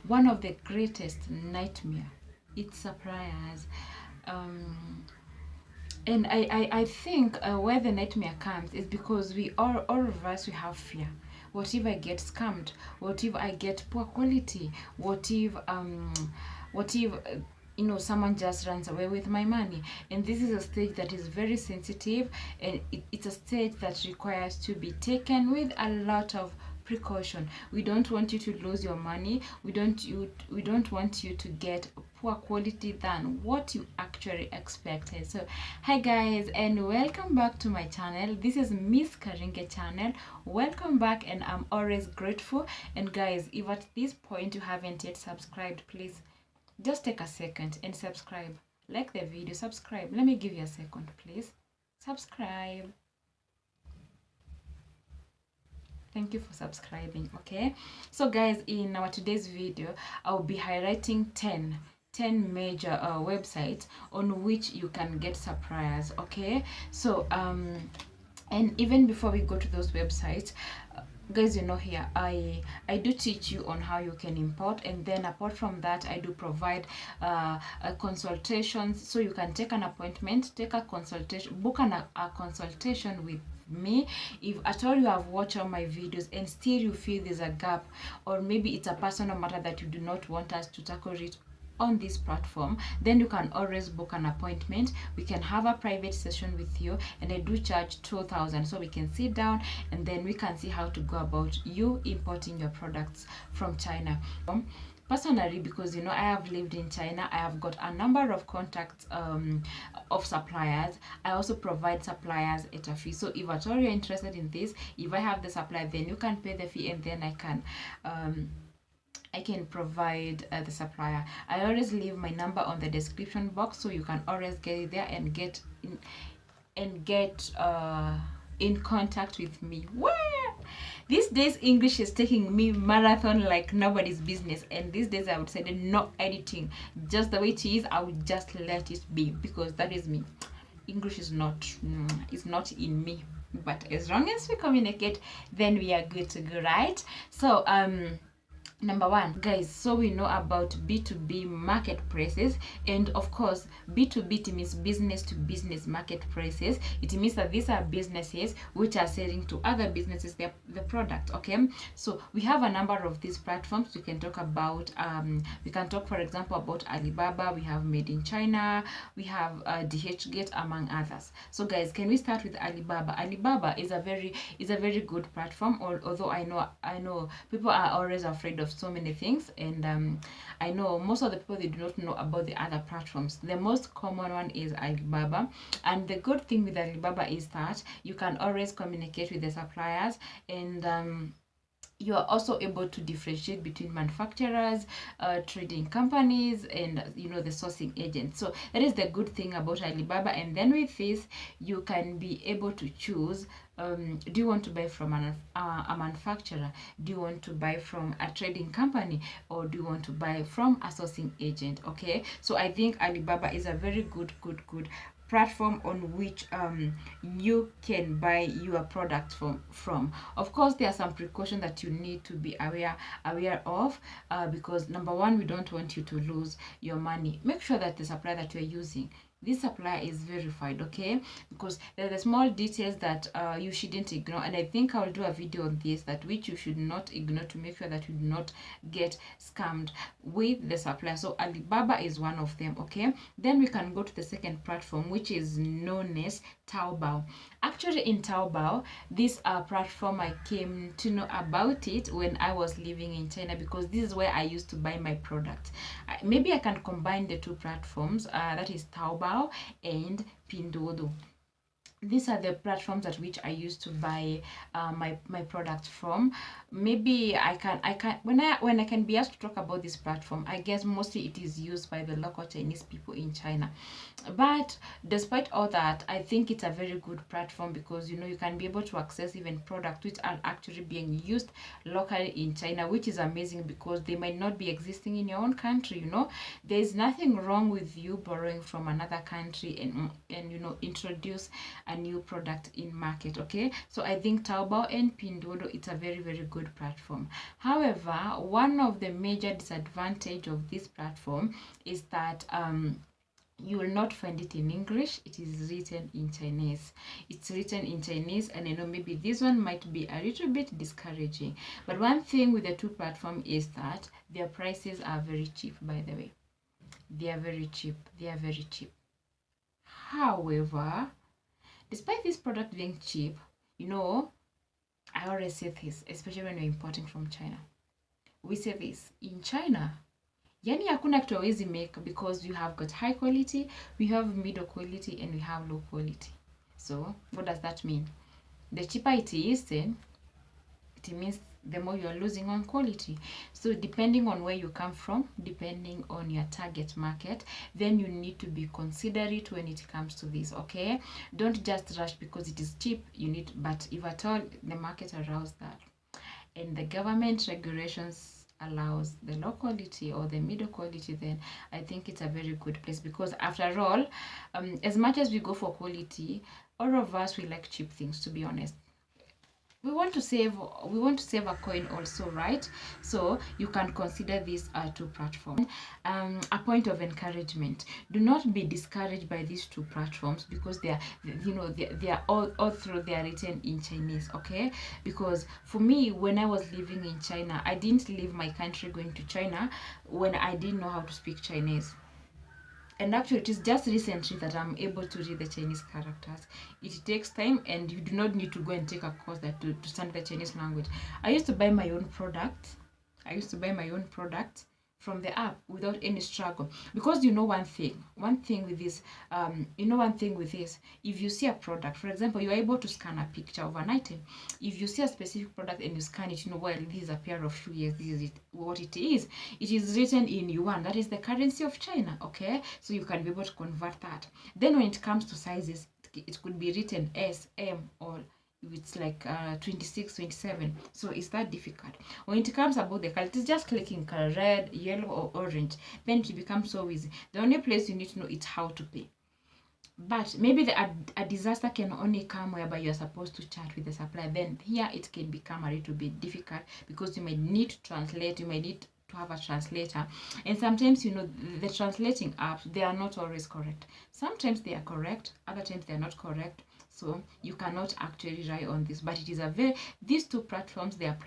one of the greatest nightmare, it's suppliers. And I think where the nightmare comes is because we all of us, we have fear. What if I get scammed? What if I get poor quality? What if someone just runs away with my money? And this is a stage that is very sensitive, and it's a stage that requires to be taken with a lot of precaution. We don't want you to lose your money. We don't want you to get poor quality than what you actually expected. So hi guys, and welcome back to my channel. This is Miss Karinge channel. Welcome back, and I'm always grateful. And guys, if at this point you haven't yet subscribed, please just take a second and subscribe. Like the video, subscribe. Let me give you a second, please. Subscribe. Thank you for subscribing. Okay, so guys, in our today's video I'll be highlighting 10 major websites on which you can get suppliers. Okay, so and even before we go to those websites, guys, here I do teach you on how you can import, and then apart from that I do provide consultations, so you can take an appointment, take a consultation, book a consultation with me. If at all you have watched all my videos and still you feel there's a gap, or maybe it's a personal matter that you do not want us to tackle it on this platform, then you can always book an appointment. We can have a private session with you, and I do charge 2,000, so we can sit down and then we can see how to go about you importing your products from China. Personally, because I have lived in China, I have got a number of contacts of suppliers. I also provide suppliers at a fee. So if at all you're interested in this, if I have the supply, then you can pay the fee, and then I can provide the supplier. I always leave my number on the description box, so you can always get it there and get in contact with me. These days English is taking me marathon like nobody's business, and these days I would say no editing, just the way it is. I would just let it be, because that is me. English is not in me, but as long as we communicate, then we are good to go, right? So number one, guys, so we know about B2B marketplaces, and of course B2B, it means business to business marketplaces. It means that these are businesses which are selling to other businesses the product. Okay, so we have a number of these platforms. We can talk about for example about Alibaba. We have Made in China, we have DHgate, among others. So guys, can we start with Alibaba? Alibaba is a very good platform, although I know people are always afraid of so many things, and I know most of the people, they do not know about the other platforms. The most common one is Alibaba, and the good thing with Alibaba is that you can always communicate with the suppliers, and you are also able to differentiate between manufacturers, trading companies, and the sourcing agents. So that is the good thing about Alibaba. And then with this, you can be able to choose, do you want to buy from a manufacturer, do you want to buy from a trading company, or do you want to buy from a sourcing agent? Okay, so I think Alibaba is a very good platform on which you can buy your product from. Of course, there are some precautions that you need to be aware of, because number one, we don't want you to lose your money. Make sure that the supplier that you're using, this supplier is verified, okay? Because there are the small details that you shouldn't ignore, and I think I'll do a video on this, that which you should not ignore, to make sure that you do not get scammed with the supplier. So Alibaba is one of them. Okay, then we can go to the second platform, which is known as Taobao. Actually, in Taobao, this platform, I came to know about it when I was living in China, because this is where I used to buy my product. Maybe I can combine the two platforms, that is Taobao and Pinduoduo. These are the platforms at which I used to buy my product from. Maybe I can when I can be asked to talk about this platform, I guess mostly it is used by the local Chinese people in China. But despite all that, I think it's a very good platform, because you can be able to access even products which are actually being used locally in China, which is amazing, because they might not be existing in your own country. There's nothing wrong with you borrowing from another country and introduce a new product in market. Okay, so I think Taobao and Pinduoduo, it's a very, very good platform. However, one of the major disadvantage of this platform is that you will not find it in English. It is written in Chinese. It's written in Chinese, and I know maybe this one might be a little bit discouraging. But one thing with the two platforms is that their prices are very cheap, by the way. They are very cheap. They are very cheap. However, despite this product being cheap, you know, I always say this, especially when you're importing from China. We say this, in China, yani hakuna kitu hawezi make, because you have got high quality, we have middle quality, and we have low quality. So what does that mean? The cheaper it is, then it means the more you are losing on quality. So depending on where you come from, depending on your target market, then you need to be considerate when it comes to this. Okay, don't just rush because it is cheap. You need, but if at all the market allows that, and the government regulations allows the low quality or the middle quality, then I think it's a very good place. Because after all, as much as we go for quality, all of us, we like cheap things, to be honest. We want to save a coin also, right? So you can consider these two platforms. A point of encouragement: do not be discouraged by these two platforms, because they are all through, they are written in Chinese. Okay, because for me, when I was living in China, I didn't leave my country going to China when I didn't know how to speak Chinese. And actually, it is just recently that I'm able to read the Chinese characters. It takes time, and you do not need to go and take a course to study the Chinese language. I used to buy my own product. From the app without any struggle. Because one thing with this, if you see a product, for example, you're able to scan a picture of an item. If you see a specific product and you scan it, well, this is a pair of shoes, this is what it is. It is written in yuan, that is the currency of China. Okay, so you can be able to convert that. Then when it comes to sizes, it could be written S, M, or it's like 26, 27. So it's that difficult. When it comes about the color, it's just clicking color, red, yellow, or orange. Then it becomes so easy. The only place you need to know is how to pay. But maybe a disaster can only come whereby you're supposed to chat with the supplier. Then here it can become a little bit difficult, because you may need to translate, you may need to have a translator, and sometimes the translating apps, they are not always correct. Sometimes they are correct, other times they are not correct. So you cannot actually rely on this. But it is these two platforms, they are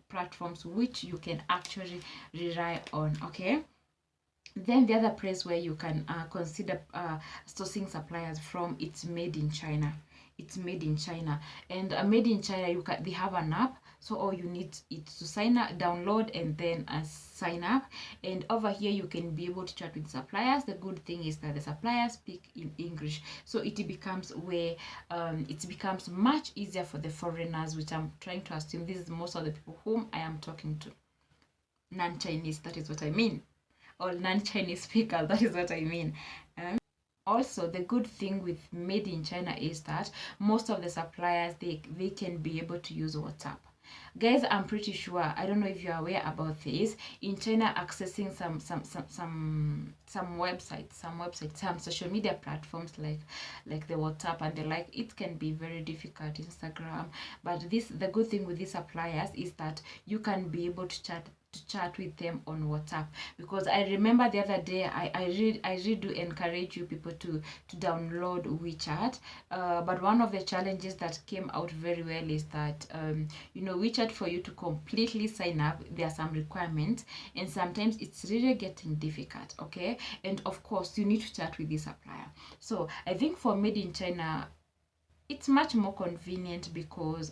platforms which you can actually rely on. Okay, then the other place where you can consider sourcing suppliers from, it's made in China. It's made in China, and made in China, they have an app. So all you need is to sign up, download, and then sign up. And over here, you can be able to chat with suppliers. The good thing is that the suppliers speak in English, so it becomes much easier for the foreigners, which I'm trying to assume this is most of the people whom I am talking to. Non-Chinese, that is what I mean. Or non-Chinese speakers, that is what I mean. Also, the good thing with made in China is that most of the suppliers, they can be able to use WhatsApp. Guys, I'm pretty sure, I don't know if you're aware about this, in China, accessing some websites, some social media platforms like the WhatsApp and the like, it can be very difficult, Instagram. But the good thing with these suppliers is that you can be able to chat with them on WhatsApp. Because I remember the other day, I really do encourage you people to download WeChat. But one of the challenges that came out very well is that WeChat, for you to completely sign up, there are some requirements, and sometimes it's really getting difficult. Okay, and of course you need to chat with the supplier. So I think for made in China, it's much more convenient, because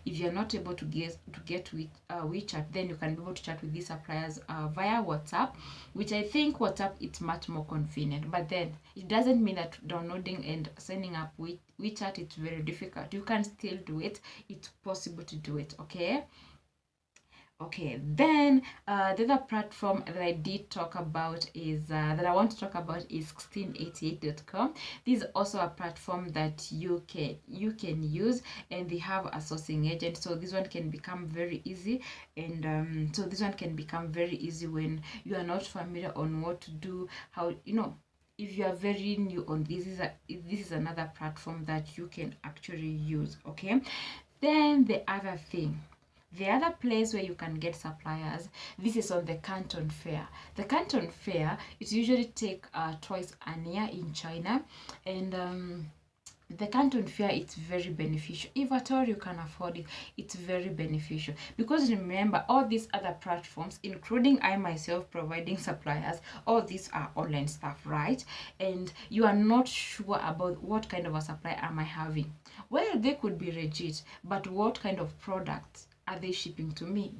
if you're not able to get with WeChat, then you can be able to chat with these suppliers via WhatsApp, which I think WhatsApp, it's much more convenient. But then it doesn't mean that downloading and signing up with WeChat, it's very difficult. You can still do it. It's possible to do it. Okay, then the other platform that I did talk about is that I want to talk about is 1688.com. This is also a platform that you can use, and they have a sourcing agent. So this one can become very easy, and when you are not familiar on what to do, how if you are very new on this, this is another platform that you can actually use. Okay, then the other place where you can get suppliers, this is on the Canton Fair. The Canton Fair, it usually take twice a year in China, and the Canton Fair, it's very beneficial. If at all you can afford it, it's very beneficial. Because remember, all these other platforms, including I myself providing suppliers, all these are online stuff, right? And you are not sure about what kind of a supply am I having. Well, they could be legit, but what kind of products are they shipping to me,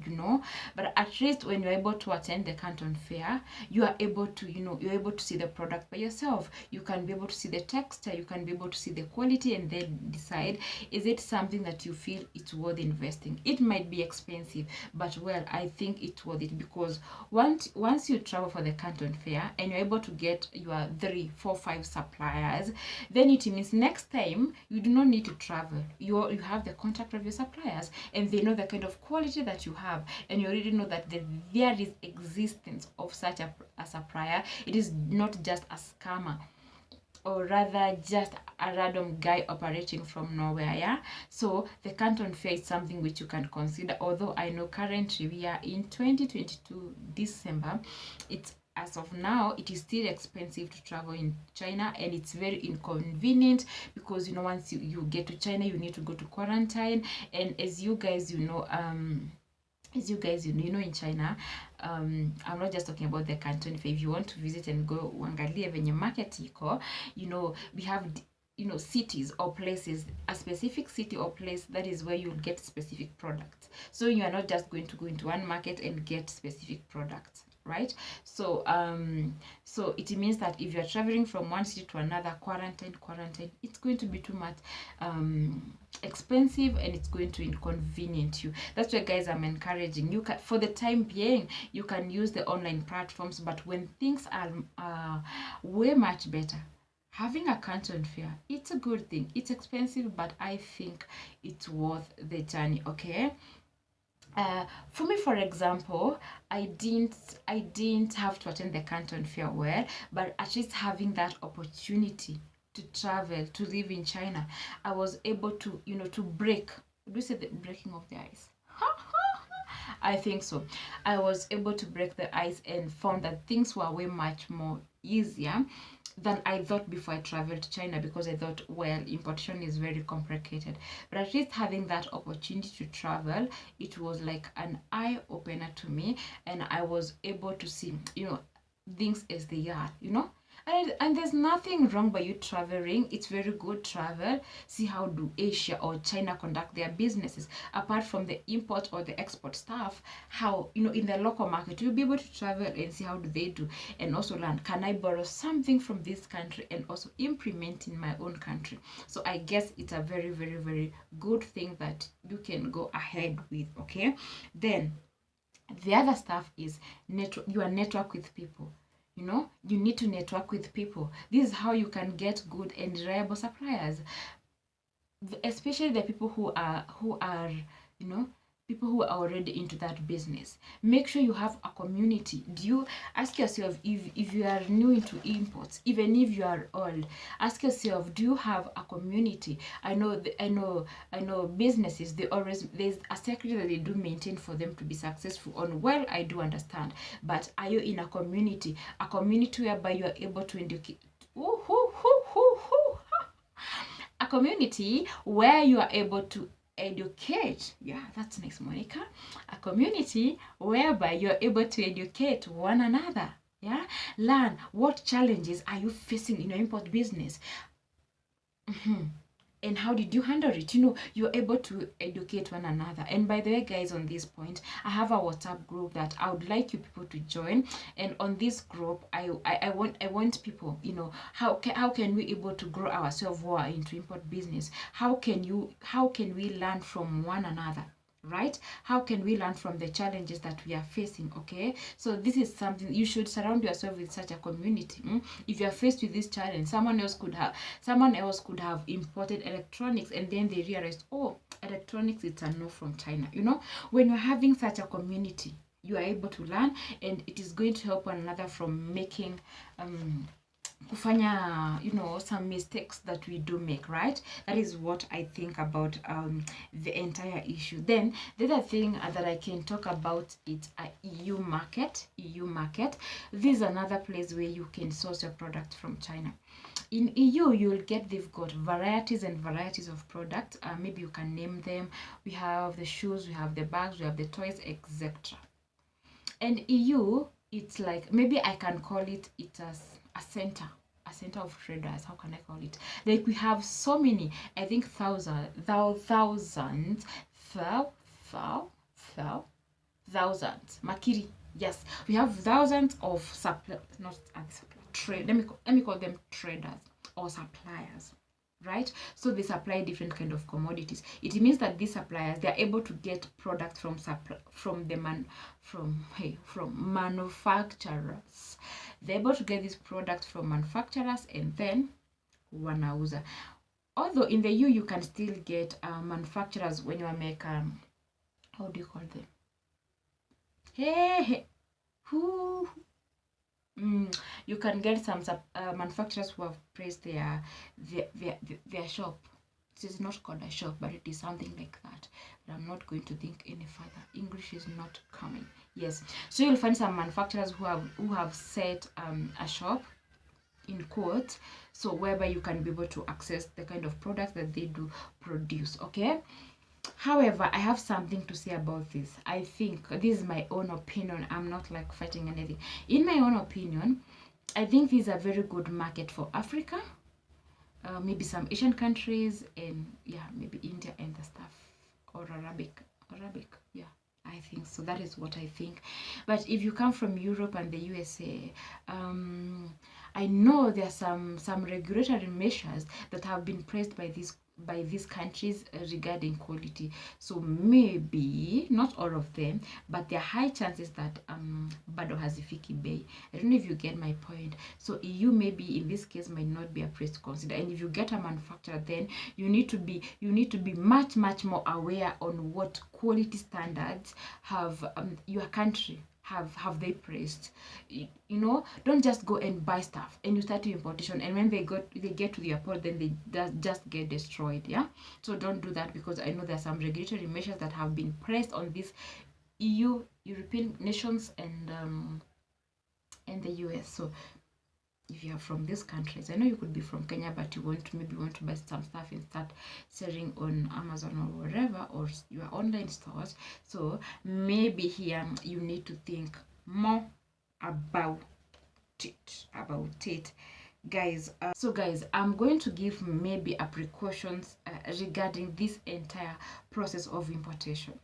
but at least when you're able to attend the Canton Fair, you are able to, you're able to see the product by yourself. You can be able to see the texture, you can be able to see the quality, and then decide, is it something that you feel it's worth investing? It might be expensive, but well, I think it's worth it, because once you travel for the Canton Fair and you're able to get your 3, 4, 5 suppliers, then it means next time you do not need to travel. You have the contact of your suppliers, and they know the kind of quality that you have, and you already know that there is existence of such a supplier. It is not just a scammer, or rather just a random guy operating from nowhere. Yeah, so the Canton Fair is something which you can consider, although I know currently we are in 2022 December. It's as of now, it is still expensive to travel in China, and it's very inconvenient because once you get to China, you need to go to quarantine. And as you guys in China, I'm not just talking about the Canton Fair. If you want to visit and go uangalie venye market iko, we have cities or places, a specific city or place, that is where you'll get specific products. So you are not just going to go into one market and get specific products, right? So so it means that if you're traveling from one city to another, quarantine, it's going to be too much expensive, and it's going to inconvenience you. That's why, guys, I'm encouraging you, for the time being, you can use the online platforms, but when things are way much better, having a Canton Fair, it's a good thing. It's expensive, but I think it's worth the journey. Okay, for me, for example, I didn't have to attend the Canton Fair, well, but at least having that opportunity to travel, to live in China, I was able to, to break. Do you say the breaking of the ice? I think so. I was able to break the ice and found that things were way much more easier than I thought before I traveled to China, because I thought, well, importation is very complicated. But at least having that opportunity to travel, it was like an eye opener to me, and I was able to see, things as they are, And there's nothing wrong by you traveling. It's very good travel. See how do Asia or China conduct their businesses. Apart from the import or the export stuff, how, in the local market, you'll be able to travel and see how do they do. And also learn, can I borrow something from this country and also implement in my own country? So I guess it's a very, very, very good thing that you can go ahead with, okay? Then, the other stuff is your network with people. You need to network with people. This is how you can get good and reliable suppliers, especially the people who are people who are already into that business. Make sure you have a community. Do you ask yourself, if you are new into imports, even if you are old, ask yourself, do you have a community? I know businesses, there's a secret that they do maintain for them to be successful on. Well, I do understand, but are you in a community whereby you are able to educate? A community where you are able to educate. Yeah, that's nice, Monica. A community whereby you're able to educate one another. Yeah, learn what challenges are you facing in your import business. And how did you handle it? You're able to educate one another. And by the way, guys, on this point, I have a WhatsApp group that I would like you people to join. And on this group, I want people, how can we able to grow ourselves more into import business? How can we learn from one another? Right? How can we learn from the challenges that we are facing? Okay, so this is something you should surround yourself with, such a community. If you are faced with this challenge, someone else could have imported electronics, and then they realized, oh, electronics, it's a no from China. When you're having such a community, you are able to learn, and it is going to help one another from making kufanya, you know, some mistakes that we do make, right? That is what I think about the entire issue. Then the other thing that I can talk about is EU market. This is another place where you can source your product from China. In EU, you'll get, they've got varieties and varieties of products. Maybe you can name them. We have the shoes, we have the bags, we have the toys, etc. And EU, it's like, maybe I can call it as a center of traders. How can I call it? Like, we have so many, I think thousands, makiri, yes, we have thousands of trade, let me call them traders or suppliers, right? So they supply different kind of commodities. It means that these suppliers, they are able to get products from manufacturers. They're able to get these products from manufacturers and then wanauza. Although in the EU you can still get manufacturers when you make how do you call them? You can get some manufacturers who have praised their shop. This is not called a shop, but it is something like that. But I'm not going to think any further. English is not coming. Yes, so you'll find some manufacturers who have set a shop, in quotes, so whereby you can be able to access the kind of products that they do produce. Okay. However, I have something to say about this. I think this is my own opinion. I'm not like fighting anything. In my own opinion, I think this is a very good market for Africa, maybe some Asian countries, and yeah, maybe India and the stuff, or Arabic, yeah, I think so. That is what I think. But if you come from Europe and the USA, I know there are some regulatory measures that have been praised by these countries regarding quality. So maybe not all of them, but there are high chances that bado hazifiki bei. I don't know if you get my point. So EU maybe in this case might not be a place to consider. And if you get a manufacturer, then you need to be much more aware on what quality standards have your country have they praised. You know, don't just go and buy stuff and you start to importation, and when they get to the airport, then they just get destroyed. Yeah, so don't do that, because I know there are some regulatory measures that have been pressed on these European nations and the US. So if you are from these countries, I know you could be from Kenya, but you want to buy some stuff and start selling on Amazon or wherever, or your online stores. So maybe here you need to think more about it, guys. So guys, I'm going to give maybe a precautions regarding this entire process of importation.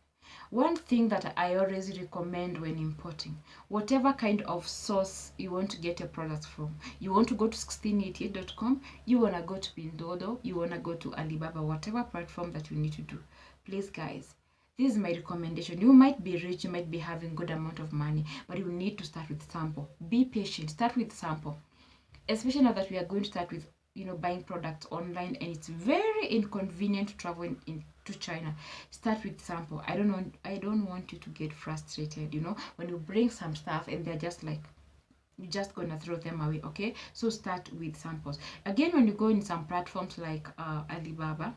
One thing that I always recommend when importing, whatever kind of source you want to get your products from, you want to go to 1688.com, you want to go to Pinduoduo, you want to go to Alibaba, whatever platform that you need to do. Please guys, this is my recommendation. You might be rich, you might be having good amount of money, but you need to start with sample. Be patient, start with sample. Especially now that we are going to start with, you know, buying products online, and it's very inconvenient to travel to China. Start with sample. I don't want you to get frustrated, you know, when you bring some stuff and they're just like, you're just gonna throw them away. Okay, so start with samples. Again, when you go in some platforms like Alibaba,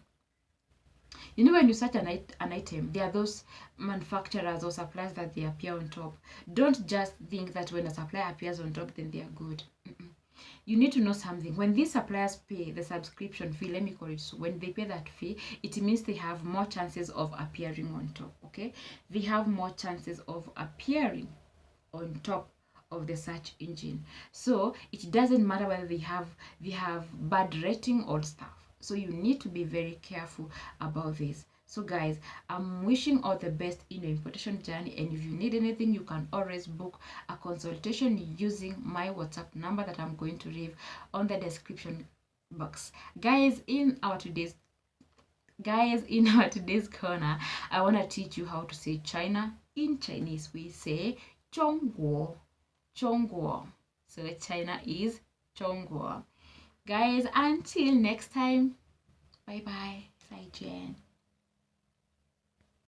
you know, when you search an item, there are those manufacturers or suppliers that they appear on top. Don't just think that when a supplier appears on top, then they are good. You need to know something. When these suppliers pay the subscription fee, let me call it so, when they pay that fee, it means they have more chances of appearing on top. Okay, they have more chances of appearing on top of the search engine. So it doesn't matter whether they have bad rating or stuff. So you need to be very careful about this. So guys, I'm wishing all the best in your importation journey, and if you need anything, you can always book a consultation using my WhatsApp number that I'm going to leave on the description box. Guys, in our today's corner, I want to teach you how to say China. In Chinese, we say Zhongguo. So China is Zhongguo. Guys, until next time, bye bye. 再见。